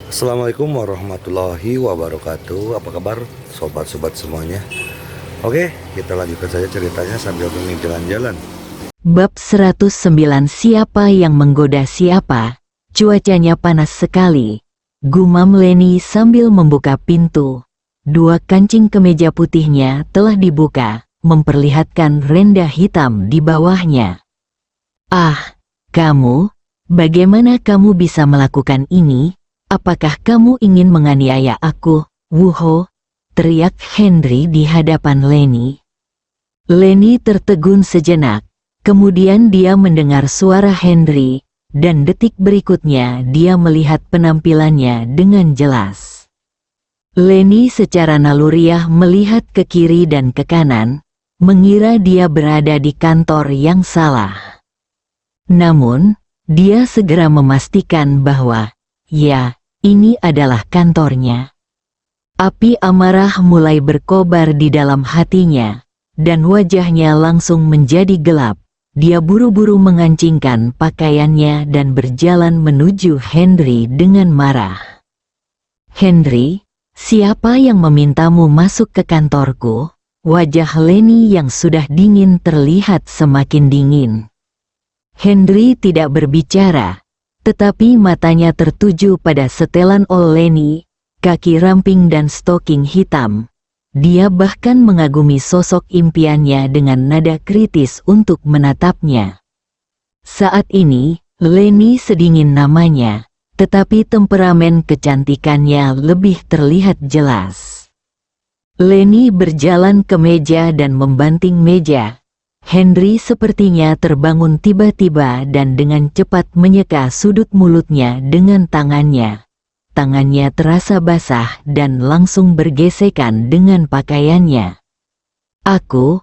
Assalamualaikum warahmatullahi wabarakatuh. Apa kabar sobat-sobat semuanya? Oke, kita lanjutkan saja ceritanya sambil mengikuti jalan-jalan. Bab 109. Siapa yang menggoda siapa? Cuacanya panas sekali, gumam Leni sambil membuka pintu. Dua kancing kemeja putihnya telah dibuka, memperlihatkan renda hitam di bawahnya. Ah, kamu? Bagaimana kamu bisa melakukan ini? Apakah kamu ingin menganiaya aku, Wuho? Teriak Henry di hadapan Leni. Leni tertegun sejenak. Kemudian dia mendengar suara Henry, dan detik berikutnya dia melihat penampilannya dengan jelas. Leni secara naluriah melihat ke kiri dan ke kanan, mengira dia berada di kantor yang salah. Namun, dia segera memastikan bahwa, ya, ini adalah kantornya. Api amarah mulai berkobar di dalam hatinya, dan wajahnya langsung menjadi gelap. Dia buru-buru mengancingkan pakaiannya dan berjalan menuju Henry dengan marah. "Henry, siapa yang memintamu masuk ke kantorku?" Wajah Leni yang sudah dingin terlihat semakin dingin. Henry tidak berbicara, tetapi matanya tertuju pada setelan Leni, kaki ramping dan stoking hitam. Dia bahkan mengagumi sosok impiannya dengan nada kritis untuk menatapnya. Saat ini, Leni sedingin namanya, tetapi temperamen kecantikannya lebih terlihat jelas. Leni berjalan ke meja dan membanting meja. Henry sepertinya terbangun tiba-tiba dan dengan cepat menyeka sudut mulutnya dengan tangannya. Tangannya terasa basah dan langsung bergesekan dengan pakaiannya. Aku,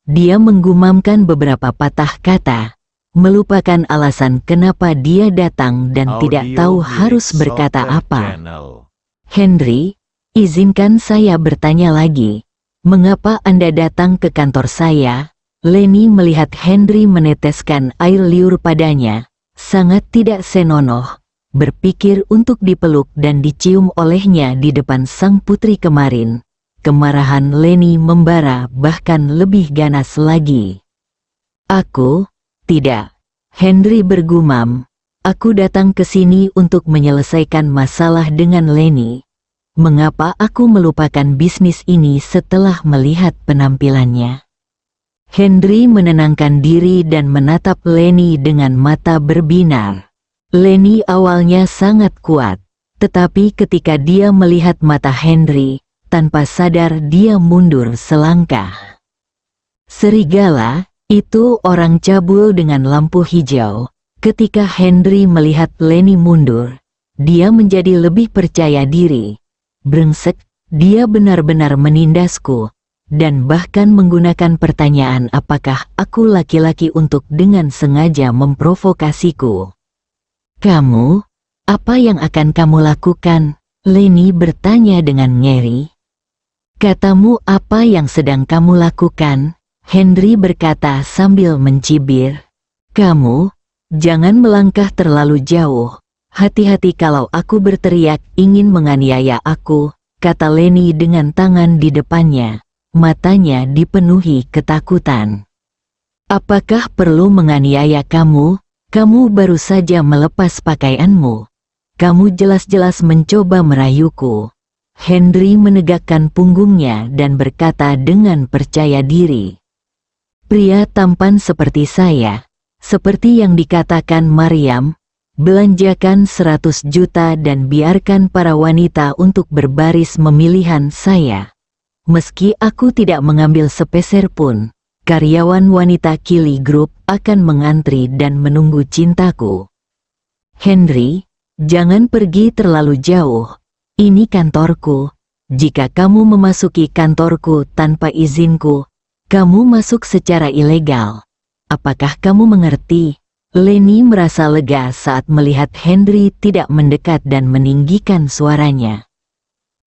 dia menggumamkan beberapa patah kata, melupakan alasan kenapa dia datang dan tidak tahu harus berkata apa. "Henry, izinkan saya bertanya lagi. Mengapa Anda datang ke kantor saya?" Leni melihat Henry meneteskan air liur padanya, sangat tidak senonoh, berpikir untuk dipeluk dan dicium olehnya di depan sang putri kemarin. Kemarahan Leni membara bahkan lebih ganas lagi. "Aku, tidak," Henry bergumam. "Aku datang ke sini untuk menyelesaikan masalah dengan Leni. Mengapa aku melupakan bisnis ini setelah melihat penampilannya?" Henry menenangkan diri dan menatap Leni dengan mata berbinar. Leni awalnya sangat kuat, tetapi ketika dia melihat mata Henry, tanpa sadar dia mundur selangkah. Serigala, itu orang cabul dengan lampu hijau. Ketika Henry melihat Leni mundur, dia menjadi lebih percaya diri. "Brengsek, dia benar-benar menindasku, dan bahkan menggunakan pertanyaan apakah aku laki-laki untuk dengan sengaja memprovokasiku." "Kamu, apa yang akan kamu lakukan?" Leni bertanya dengan ngeri. "Katamu apa yang sedang kamu lakukan?" Henry berkata sambil mencibir. "Kamu, jangan melangkah terlalu jauh. Hati-hati kalau aku berteriak ingin menganiaya aku," kata Leni dengan tangan di depannya. Matanya dipenuhi ketakutan. "Apakah perlu menganiaya kamu? Kamu baru saja melepas pakaianmu. Kamu jelas-jelas mencoba merayuku." Henry menegakkan punggungnya dan berkata dengan percaya diri. "Pria tampan seperti saya, seperti yang dikatakan Maryam, belanjakan 100 juta dan biarkan para wanita untuk berbaris memilihan saya. Meski aku tidak mengambil sepeser pun, karyawan wanita Kili Group akan mengantri dan menunggu cintaku. Henry, jangan pergi terlalu jauh. Ini kantorku. Jika kamu memasuki kantorku tanpa izinku, kamu masuk secara ilegal. Apakah kamu mengerti?" Leni merasa lega saat melihat Henry tidak mendekat dan meninggikan suaranya.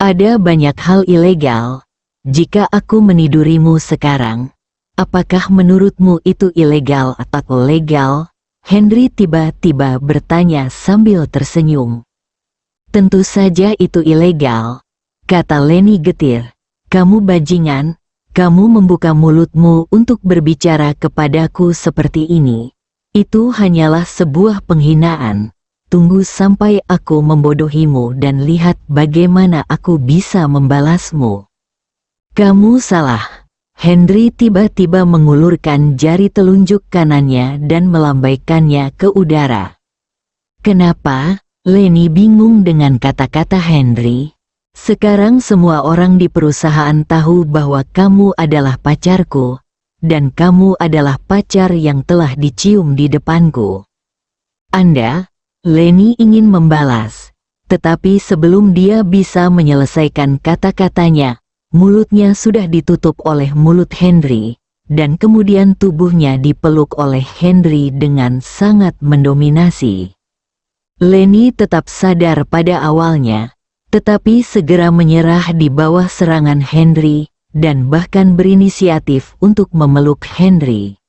"Ada banyak hal ilegal. Jika aku menidurimu sekarang, apakah menurutmu itu ilegal atau legal?" Henry tiba-tiba bertanya sambil tersenyum. Tentu saja itu ilegal, kata Leni getir. Kamu bajingan, kamu membuka mulutmu untuk berbicara kepadaku seperti ini. Itu hanyalah sebuah penghinaan. Tunggu sampai aku membodohimu dan lihat bagaimana aku bisa membalasmu. Kamu salah. Henry tiba-tiba mengulurkan jari telunjuk kanannya dan melambaikannya ke udara. Kenapa? Leni bingung dengan kata-kata Henry. Sekarang semua orang di perusahaan tahu bahwa kamu adalah pacarku, dan kamu adalah pacar yang telah dicium di depanku. Anda, Leni ingin membalas, tetapi sebelum dia bisa menyelesaikan kata-katanya, mulutnya sudah ditutup oleh mulut Henry, dan kemudian tubuhnya dipeluk oleh Henry dengan sangat mendominasi. Leni tetap sadar pada awalnya, tetapi segera menyerah di bawah serangan Henry, dan bahkan berinisiatif untuk memeluk Henry.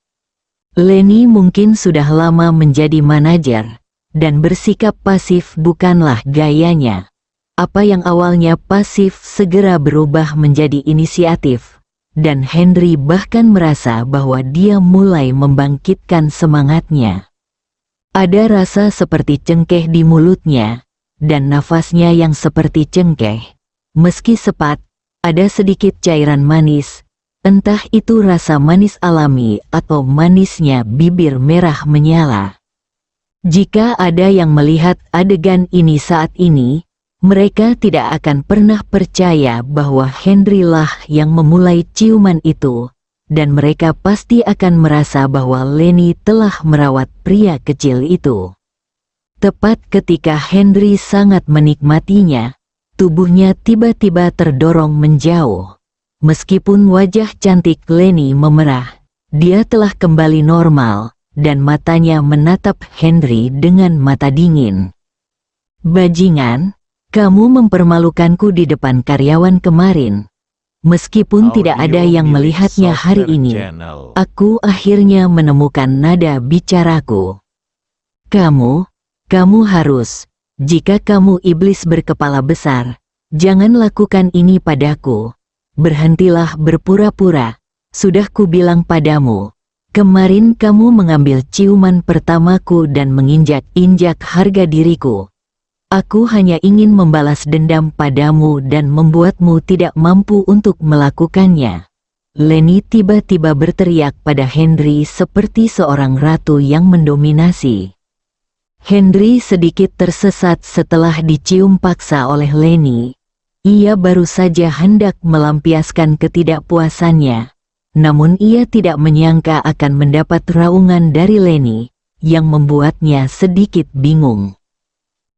Leni mungkin sudah lama menjadi manajer, dan bersikap pasif bukanlah gayanya. Apa yang awalnya pasif segera berubah menjadi inisiatif, dan Henry bahkan merasa bahwa dia mulai membangkitkan semangatnya. Ada rasa seperti cengkeh di mulutnya, dan nafasnya yang seperti cengkeh. Meski sepat, ada sedikit cairan manis, entah itu rasa manis alami atau manisnya bibir merah menyala. Jika ada yang melihat adegan ini saat ini, mereka tidak akan pernah percaya bahwa Henry lah yang memulai ciuman itu, dan mereka pasti akan merasa bahwa Leni telah merawat pria kecil itu. Tepat ketika Henry sangat menikmatinya, tubuhnya tiba-tiba terdorong menjauh. Meskipun wajah cantik Leni memerah, dia telah kembali normal, dan matanya menatap Henry dengan mata dingin. Bajingan, kamu mempermalukanku di depan karyawan kemarin. Meskipun tidak ada yang melihatnya hari ini, aku akhirnya menemukan nada bicaraku. Kamu harus, jika kamu iblis berkepala besar, jangan lakukan ini padaku. Berhentilah berpura-pura, sudah kubilang padamu. Kemarin kamu mengambil ciuman pertamaku dan menginjak-injak harga diriku. Aku hanya ingin membalas dendam padamu dan membuatmu tidak mampu untuk melakukannya. Leni tiba-tiba berteriak pada Henry seperti seorang ratu yang mendominasi. Henry sedikit tersesat setelah dicium paksa oleh Leni. Ia baru saja hendak melampiaskan ketidakpuasannya, namun ia tidak menyangka akan mendapat raungan dari Leni, yang membuatnya sedikit bingung.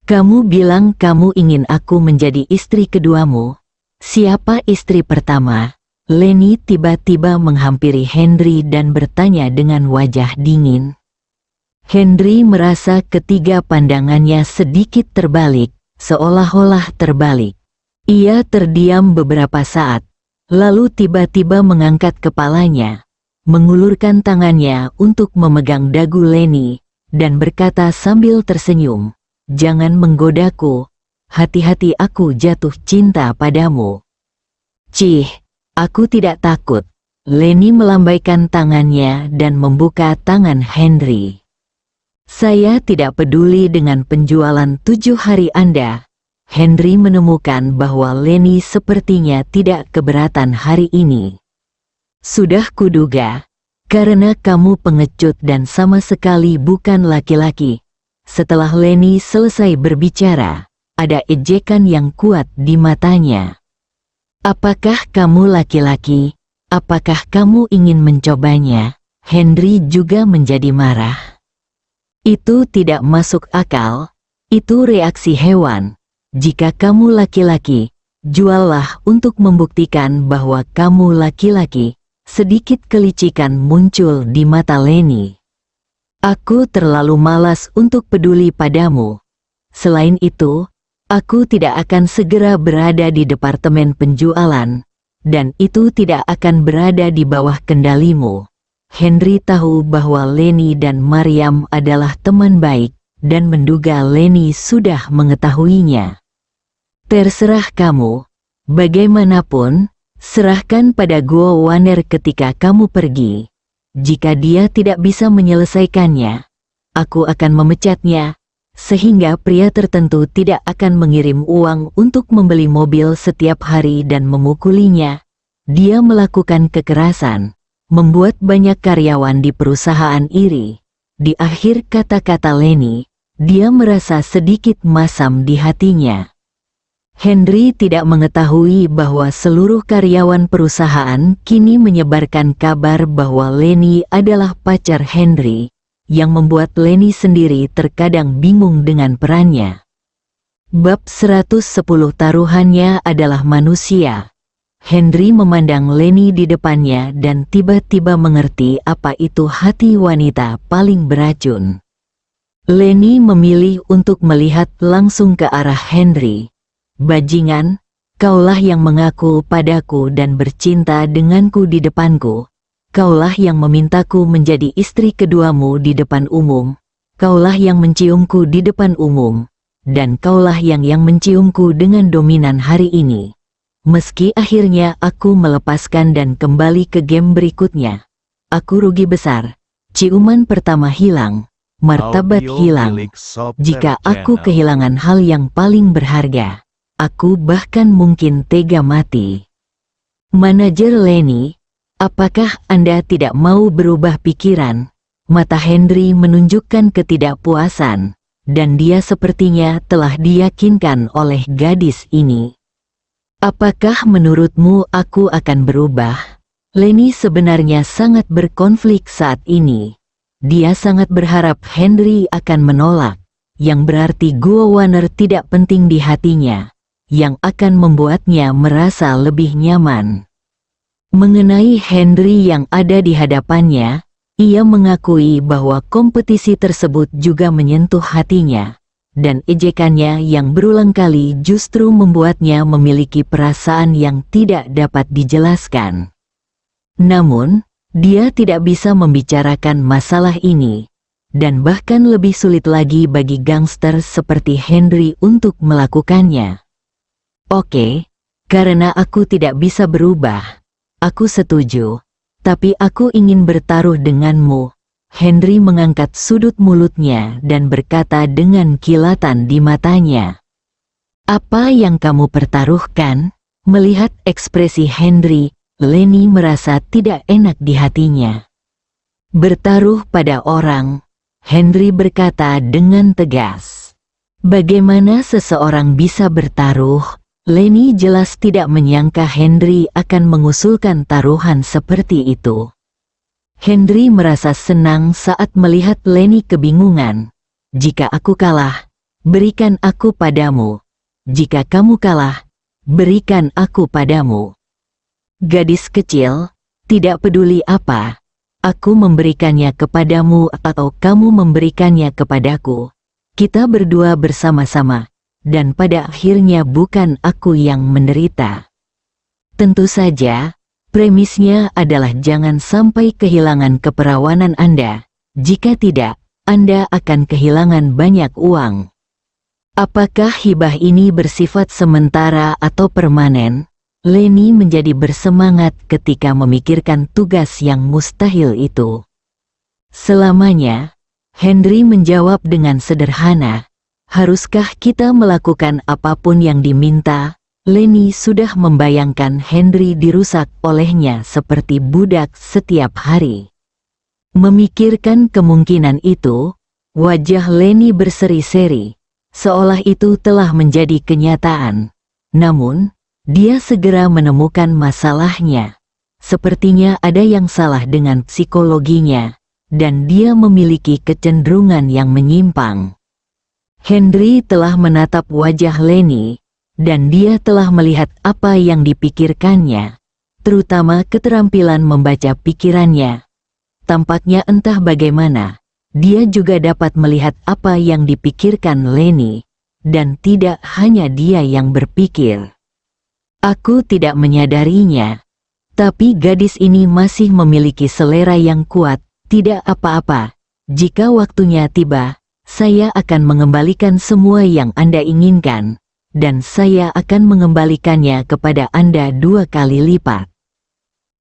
Kamu bilang kamu ingin aku menjadi istri keduamu. Siapa istri pertama? Leni tiba-tiba menghampiri Henry dan bertanya dengan wajah dingin. Henry merasa ketiga pandangannya sedikit terbalik, seolah-olah terbalik. Ia terdiam beberapa saat, lalu tiba-tiba mengangkat kepalanya, mengulurkan tangannya untuk memegang dagu Leni, dan berkata sambil tersenyum, "Jangan menggodaku, hati-hati aku jatuh cinta padamu." Cih, aku tidak takut. Leni melambaikan tangannya dan membuka tangan Henry. Saya tidak peduli dengan penjualan 7 hari Anda. Henry menemukan bahwa Leni sepertinya tidak keberatan hari ini. Sudah kuduga, karena kamu pengecut dan sama sekali bukan laki-laki. Setelah Leni selesai berbicara, ada ejekan yang kuat di matanya. Apakah kamu laki-laki? Apakah kamu ingin mencobanya? Henry juga menjadi marah. Itu tidak masuk akal. Itu reaksi hewan. Jika kamu laki-laki, juallah untuk membuktikan bahwa kamu laki-laki. Sedikit kelicikan muncul di mata Leni. Aku terlalu malas untuk peduli padamu. Selain itu, aku tidak akan segera berada di departemen penjualan, dan itu tidak akan berada di bawah kendalimu. Henry tahu bahwa Leni dan Mariam adalah teman baik, dan menduga Leni sudah mengetahuinya. Terserah kamu. Bagaimanapun, serahkan pada Guo Waner ketika kamu pergi. Jika dia tidak bisa menyelesaikannya, aku akan memecatnya, sehingga pria tertentu tidak akan mengirim uang untuk membeli mobil setiap hari dan memukulinya. Dia melakukan kekerasan, membuat banyak karyawan di perusahaan iri. Di akhir kata-kata Leni, dia merasa sedikit masam di hatinya. Henry tidak mengetahui bahwa seluruh karyawan perusahaan kini menyebarkan kabar bahwa Leni adalah pacar Henry, yang membuat Leni sendiri terkadang bingung dengan perannya. Bab 110 taruhannya adalah manusia. Henry memandang Leni di depannya dan tiba-tiba mengerti apa itu hati wanita paling beracun. Leni memilih untuk melihat langsung ke arah Henry. Bajingan, kaulah yang mengaku padaku dan bercinta denganku di depanku. Kaulah yang memintaku menjadi istri keduamu di depan umum. Kaulah yang menciumku di depan umum. Dan kaulah yang menciumku dengan dominan hari ini. Meski akhirnya aku melepaskan dan kembali ke game berikutnya. Aku rugi besar. Ciuman pertama hilang. Martabat hilang. Jika aku kehilangan hal yang paling berharga, aku bahkan mungkin tega mati. Manajer Leni, apakah Anda tidak mau berubah pikiran? Mata Henry menunjukkan ketidakpuasan, dan dia sepertinya telah diyakinkan oleh gadis ini. Apakah menurutmu aku akan berubah? Leni sebenarnya sangat berkonflik saat ini. Dia sangat berharap Henry akan menolak, yang berarti Guo Waner tidak penting di hatinya, yang akan membuatnya merasa lebih nyaman. Mengenai Henry yang ada di hadapannya, ia mengakui bahwa kompetisi tersebut juga menyentuh hatinya, dan ejekannya yang berulang kali justru membuatnya memiliki perasaan yang tidak dapat dijelaskan. Namun, dia tidak bisa membicarakan masalah ini, dan bahkan lebih sulit lagi bagi gangster seperti Henry untuk melakukannya. Oke, karena aku tidak bisa berubah, aku setuju, tapi aku ingin bertaruh denganmu. Henry mengangkat sudut mulutnya dan berkata dengan kilatan di matanya. Apa yang kamu pertaruhkan? Melihat ekspresi Henry, Leni merasa tidak enak di hatinya. Bertaruh pada orang, Henry berkata dengan tegas. Bagaimana seseorang bisa bertaruh? Leni jelas tidak menyangka Henry akan mengusulkan taruhan seperti itu. Henry merasa senang saat melihat Leni kebingungan. Jika aku kalah, berikan aku padamu. Jika kamu kalah, berikan aku padamu. Gadis kecil, tidak peduli apa, aku memberikannya kepadamu atau kamu memberikannya kepadaku. Kita berdua bersama-sama, dan pada akhirnya bukan aku yang menderita. Tentu saja, premisnya adalah jangan sampai kehilangan keperawanan Anda. Jika tidak, Anda akan kehilangan banyak uang. Apakah hibah ini bersifat sementara atau permanen? Leni menjadi bersemangat ketika memikirkan tugas yang mustahil itu. Selamanya, Henry menjawab dengan sederhana. Haruskah kita melakukan apapun yang diminta? Leni sudah membayangkan Henry dirusak olehnya seperti budak setiap hari. Memikirkan kemungkinan itu, wajah Leni berseri-seri, seolah itu telah menjadi kenyataan. Namun, dia segera menemukan masalahnya. Sepertinya ada yang salah dengan psikologinya, dan dia memiliki kecenderungan yang menyimpang. Henry telah menatap wajah Leni, dan dia telah melihat apa yang dipikirkannya, terutama keterampilan membaca pikirannya. Tampaknya entah bagaimana, dia juga dapat melihat apa yang dipikirkan Leni, dan tidak hanya dia yang berpikir. Aku tidak menyadarinya, tapi gadis ini masih memiliki selera yang kuat. Tidak apa-apa, jika waktunya tiba, saya akan mengembalikan semua yang Anda inginkan. dan saya akan mengembalikannya kepada Anda 2 kali lipat.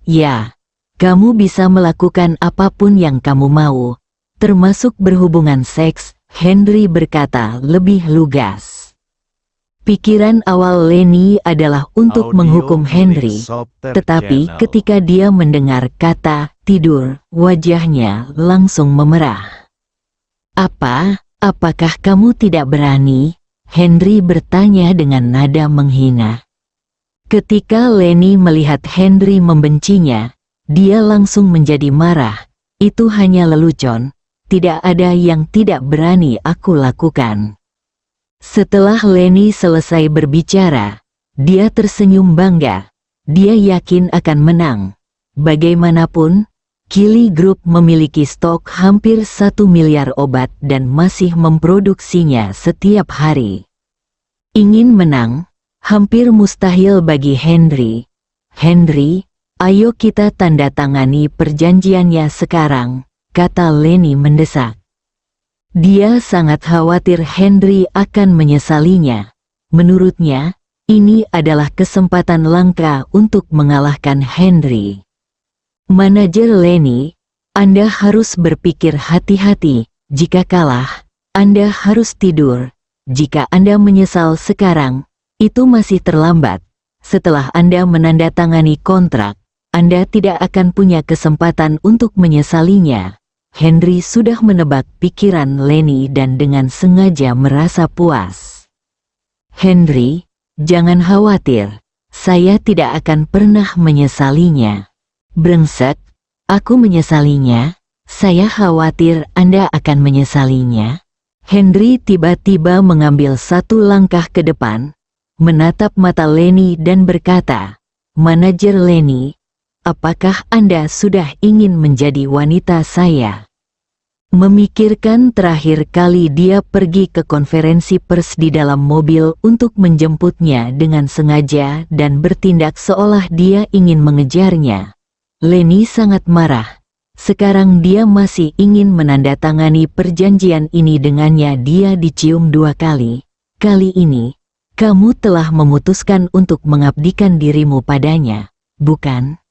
Ya, kamu bisa melakukan apapun yang kamu mau, termasuk berhubungan seks, Henry berkata lebih lugas. Pikiran awal Lenny adalah untuk menghukum Henry, tetapi ketika dia mendengar kata tidur, wajahnya langsung memerah. Apakah kamu tidak berani? Henry bertanya dengan nada menghina. Ketika Lenny melihat Henry membencinya, dia langsung menjadi marah. Itu hanya lelucon, tidak ada yang tidak berani aku lakukan. Setelah Lenny selesai berbicara, dia tersenyum bangga. Dia yakin akan menang. Bagaimanapun, Kili Group memiliki stok hampir 1 miliar obat dan masih memproduksinya setiap hari. Ingin menang, hampir mustahil bagi Henry. Henry, ayo kita tanda tangani perjanjiannya sekarang, kata Lenny mendesak. Dia sangat khawatir Henry akan menyesalinya. Menurutnya, ini adalah kesempatan langka untuk mengalahkan Henry. Manajer Lenny, Anda harus berpikir hati-hati. Jika kalah, Anda harus tidur. Jika Anda menyesal sekarang, itu masih terlambat. Setelah Anda menandatangani kontrak, Anda tidak akan punya kesempatan untuk menyesalinya. Henry sudah menebak pikiran Lenny dan dengan sengaja merasa puas. Henry, jangan khawatir. Saya tidak akan pernah menyesalinya. Brengsek, aku menyesalinya. Saya khawatir Anda akan menyesalinya. Henry tiba-tiba mengambil 1 langkah ke depan, menatap mata Lenny dan berkata, Manajer Lenny, apakah Anda sudah ingin menjadi wanita saya? Memikirkan terakhir kali dia pergi ke konferensi pers di dalam mobil untuk menjemputnya dengan sengaja dan bertindak seolah dia ingin mengejarnya. Lenny sangat marah. Sekarang dia masih ingin menandatangani perjanjian ini dengannya. Dia dicium 2 kali. Kali ini, kamu telah memutuskan untuk mengabdikan dirimu padanya, bukan?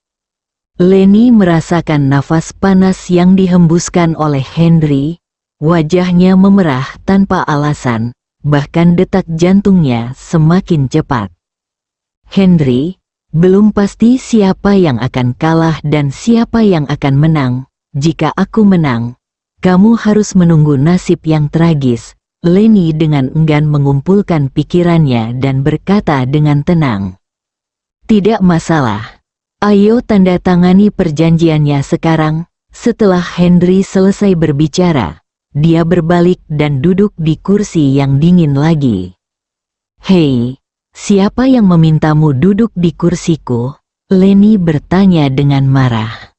Lenny merasakan nafas panas yang dihembuskan oleh Henry. Wajahnya memerah tanpa alasan, bahkan detak jantungnya semakin cepat. Henry, belum pasti siapa yang akan kalah dan siapa yang akan menang. Jika aku menang, kamu harus menunggu nasib yang tragis. Lenny dengan enggan mengumpulkan pikirannya dan berkata dengan tenang. Tidak masalah. Ayo tanda tangani perjanjiannya sekarang. Setelah Henry selesai berbicara, dia berbalik dan duduk di kursi yang dingin lagi. Hei, siapa yang memintamu duduk di kursiku? Lenny bertanya dengan marah.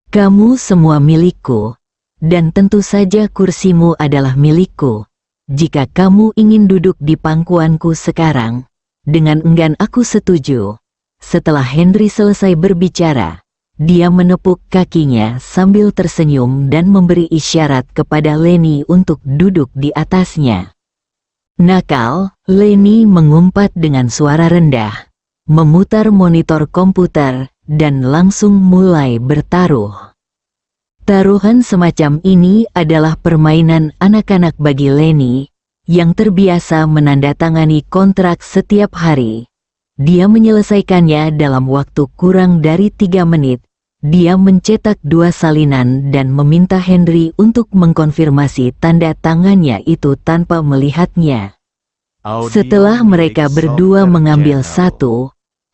Kamu semua milikku, dan tentu saja kursimu adalah milikku. Jika kamu ingin duduk di pangkuanku sekarang, dengan enggan aku setuju. Setelah Henry selesai berbicara, dia menepuk kakinya sambil tersenyum dan memberi isyarat kepada Lenny untuk duduk di atasnya. Nakal, Lenny mengumpat dengan suara rendah, memutar monitor komputer, dan langsung mulai bertaruh. Taruhan semacam ini adalah permainan anak-anak bagi Lenny, yang terbiasa menandatangani kontrak setiap hari. Dia menyelesaikannya dalam waktu kurang dari 3 menit. Dia mencetak 2 salinan dan meminta Henry untuk mengkonfirmasi tanda tangannya itu tanpa melihatnya. Setelah mereka berdua mengambil 1,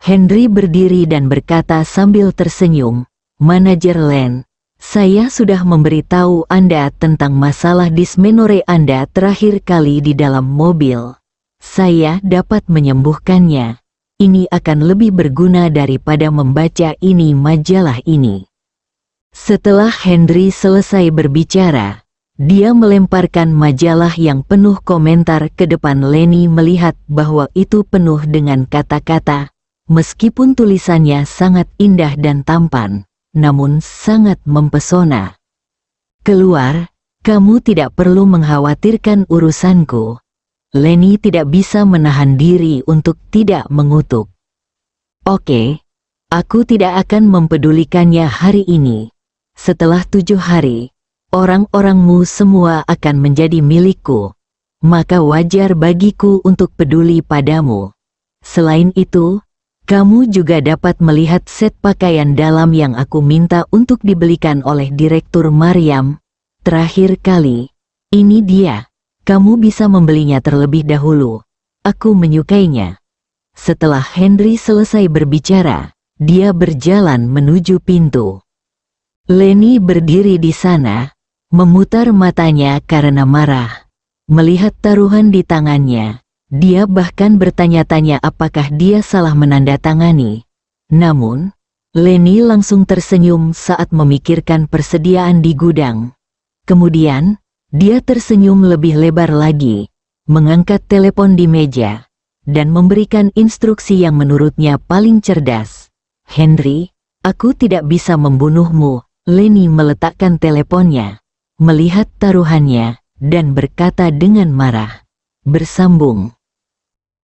Henry berdiri dan berkata sambil tersenyum, Manajer Len, saya sudah memberitahu Anda tentang masalah dysmenorrhea Anda terakhir kali di dalam mobil. Saya dapat menyembuhkannya. Ini akan lebih berguna daripada membaca ini majalah ini. Setelah Henry selesai berbicara, dia melemparkan majalah yang penuh komentar ke depan Lenny melihat bahwa itu penuh dengan kata-kata, meskipun tulisannya sangat indah dan tampan, namun sangat mempesona. Keluar, kamu tidak perlu mengkhawatirkan urusanku. Leni tidak bisa menahan diri untuk tidak mengutuk. Oke, aku tidak akan mempedulikannya hari ini. Setelah 7 hari, orang-orangmu semua akan menjadi milikku. Maka wajar bagiku untuk peduli padamu. Selain itu, kamu juga dapat melihat set pakaian dalam yang aku minta untuk dibelikan oleh Direktur Mariam. Terakhir kali, ini dia. Kamu bisa membelinya terlebih dahulu. Aku menyukainya. Setelah Henry selesai berbicara, dia berjalan menuju pintu. Leni berdiri di sana, memutar matanya karena marah. Melihat taruhan di tangannya, dia bahkan bertanya-tanya apakah dia salah menandatangani. Namun, Leni langsung tersenyum saat memikirkan persediaan di gudang. Kemudian, dia tersenyum lebih lebar lagi, mengangkat telepon di meja, dan memberikan instruksi yang menurutnya paling cerdas. Henry, aku tidak bisa membunuhmu. Leni meletakkan teleponnya, melihat taruhannya, dan berkata dengan marah. Bersambung.